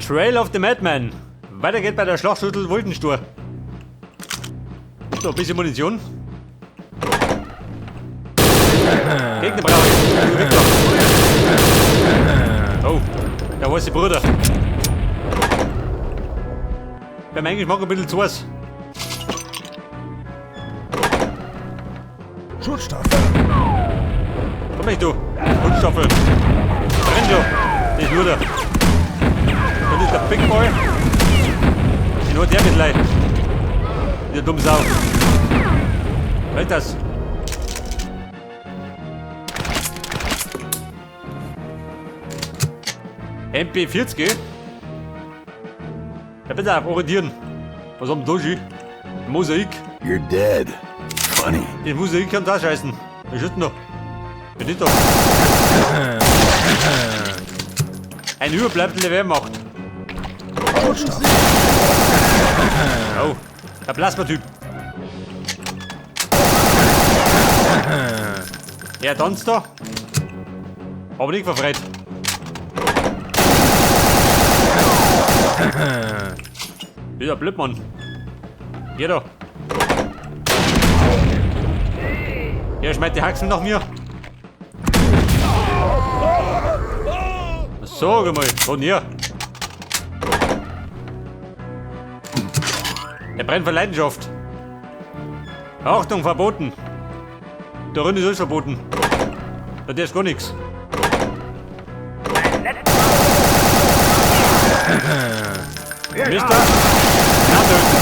Trail of the Madman. Weiter geht bei der Schlachtschüttel Woltenstur. So, ein bisschen Munition. Gegner brauche ich. Oh, der heiße Bruder. Beim Englisch mag ein bisschen zu was. Schutzstaffel. Komm nicht, du. Schutzstaffel. Brenn du. Das ist nur der. Das ist der Big Boy. Das ist nur der mit Leid. Dieser dumme Sau. Was ist das? MP40? Ja, bitte auf, orientieren. Was haben wir da schon? Mosaik. You're dead. Funny. Die Mosaik kann da scheißen. Was ist denn noch? Was ist das? Ein Überbleibsel der Wehrmacht. Oh, der Plasma-Typ. Er tanzt da. Aber nicht verfreit. Dieser Blödmann. Hier da. Er schmeißt die Haxen nach mir. Sag mal, von hier. Er brennt vor Leidenschaft. Achtung, verboten. Der Runde ist alles verboten. Da ist gar nichts. Mister? Na, töten.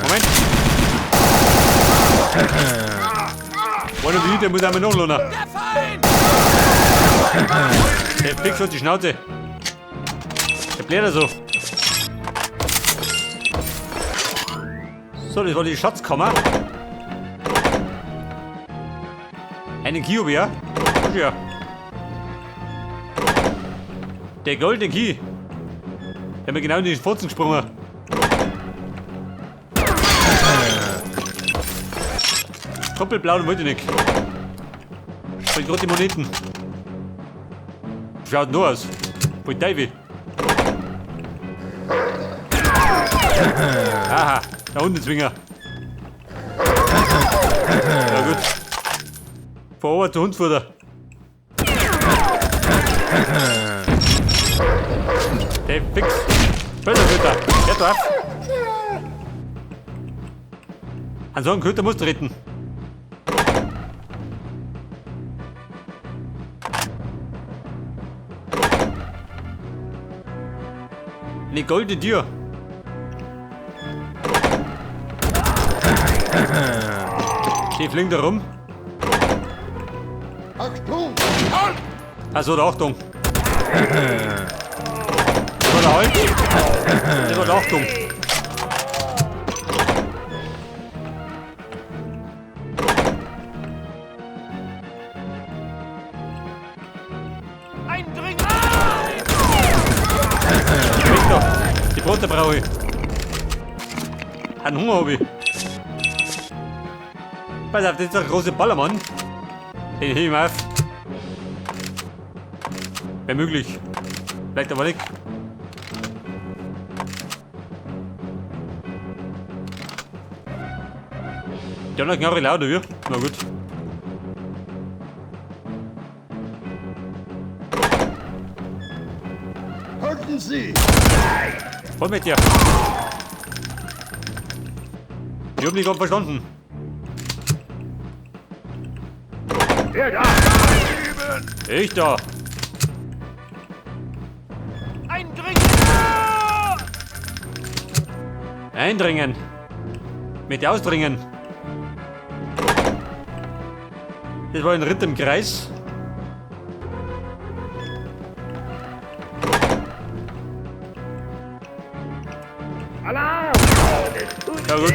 Moment. Wollen wir der muss einmal nachladen. Der Fix hat die Schnauze. Der bläht so. So, das war die Schatzkammer. Einen Key, ja? Ja. Der goldene Key. Der hat mir genau in die Furzen gesprungen. Doppelblau wollte ich nicht. Ich bring gerade die Moneten. Schaut nur aus. Voll Teufel. Aha, der Hundezwinger. Ja gut. Vor zu Hundfutter. Der Fix. Böllerfütter. Der darf. An so einen Köter musst du retten. Eine goldene Tür. Die fliegt da rum. Achtung! Also der Achtung. Das war der Halt. Das war der Achtung. Die Brote brauche ich. Einen Hunger habe ich. Pass auf, das ist der große Ballermann. Den hebe ich mir auf. Wäre möglich. Vielleicht aber nicht. Die haben noch Knarre lauter, ja? Na gut. Halten Sie! Voll mit dir. Ich hab nicht gerade verstanden. Wer da? Ich da. Eindringen. Mit ausdringen. Das war ein Ritt im Kreis. Alarm! Ja gut.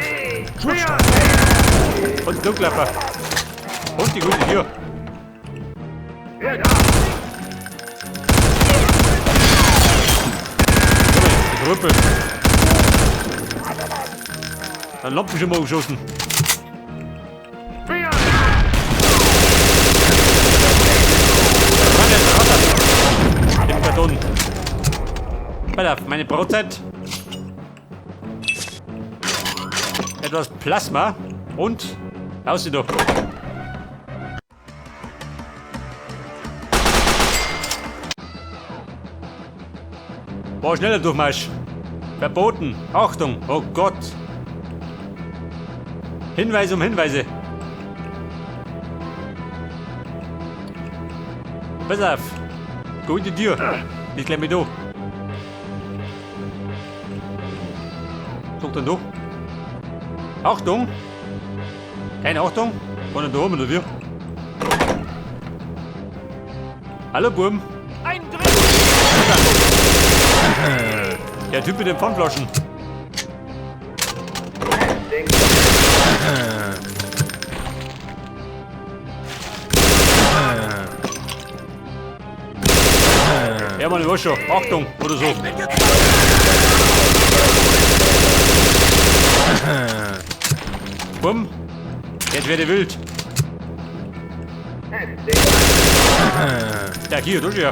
Und Dunklapper. Und die gute Tür. Wer da? Die Rüppel. Ein Lampenschimmer geschossen. Im Karton. Pass auf, meine Brotzeit. Etwas Plasma und raus doch. Boah, schneller Durchmarsch. Verboten. Achtung. Oh Gott. Hinweise um Hinweise. Pass auf. Geh in die Tür. Ich klemme mich da. Guck dann da. Achtung. Keine Achtung. Kann ich da oben oder wie? Hallo Burm. Ein Drittel! Der Typ mit den Pfandflaschen. Ja, Mann, ich weiß schon. Achtung, oder so. Bumm. Jetzt werde wild. Ja, hier, du ja.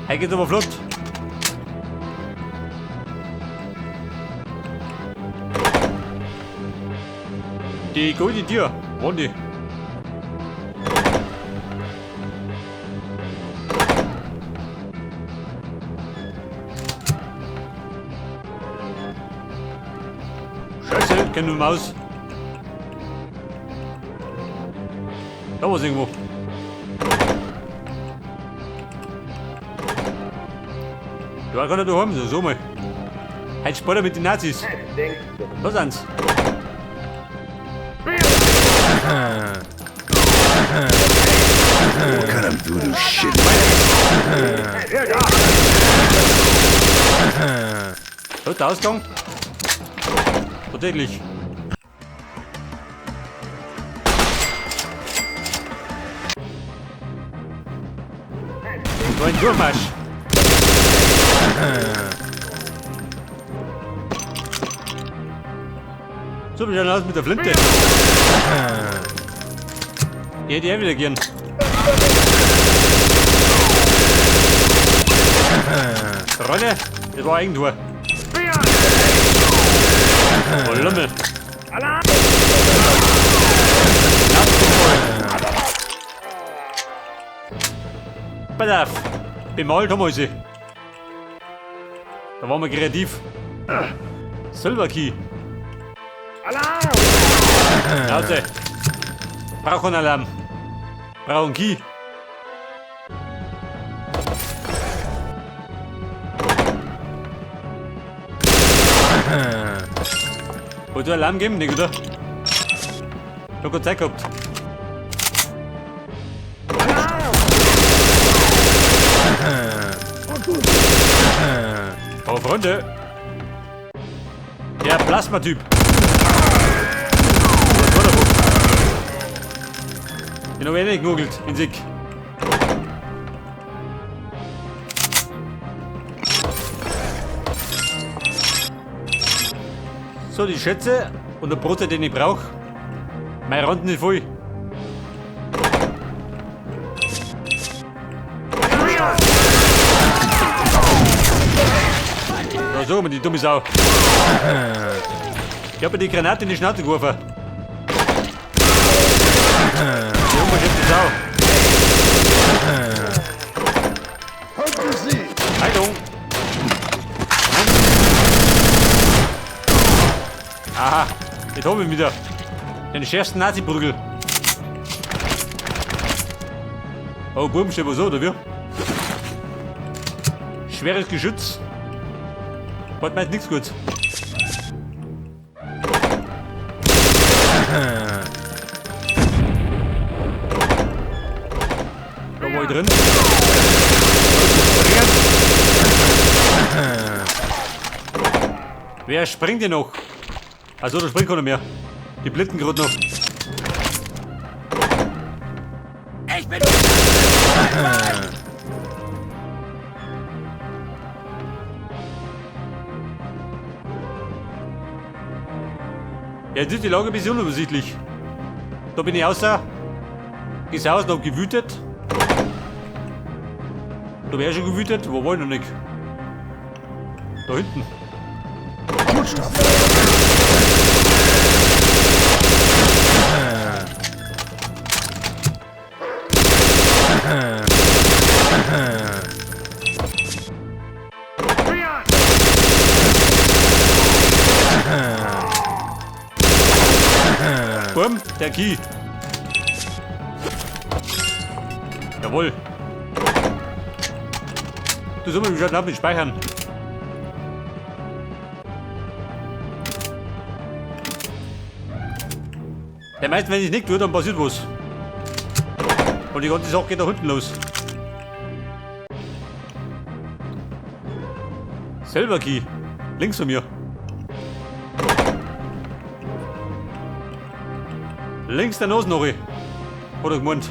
Hey, geht's aber flott. Die gute Tür. Wohnt Scheiße, kenn du Maus. Da war's irgendwo. Du kannst nicht daheim sein, so mal. Halt Spoiler mit den Nazis. Was sind's? What kind of voodoo shit? So, der Ausgang. Tatsächlich. So ein Durchmarsch. So, wie schaut aus mit der Flinte? Die hätte ich auch wieder gern. Rolle, das war Eigentor. Oh, Lummel. Pass auf, bemalt haben wir sie. Da waren wir kreativ. Silver Key. Raute. Brauchen Alarm. Brauchen Key. Wollt ihr Alarm geben? Nicht, oder? Ich hab grad Zeit gehabt. Aber Freunde, der Plasma-Typ. Den hab ich nicht gegoogelt, in Sick. So, die Schätze und der Brote, den ich brauche. Meine Runden ist voll. Da so, die dumme Sau. Ich hab mir die Granate in die Schnauze geworfen. Die unverschämte Sau. Hard to see. Heilung. Aha, jetzt hab ich ihn wieder. Den schärfsten Nazi-Prügel. Oh, Buben, steht was so, oder wie? Schweres Geschütz. Hat meist nichts gut. Da war ich drin. Wer springt denn noch? Also, da springt keiner mehr. Die blitzen gerade noch. Ich bin Ja, jetzt ist die Lage ein bisschen unübersichtlich. Da bin ich außer gesaust und gewütet. Da wäre schon gewütet, wo war ich noch nicht? Da hinten. Feuer! Bumm, der Key. Jawohl. Du sollst mich schon ab mit Speichern. Der meint, wenn ich nicht tue, dann passiert was. Und die ganze Sache geht da hinten los. Selber Key. Links von mir. Links der Nase noch. Oder gemeint.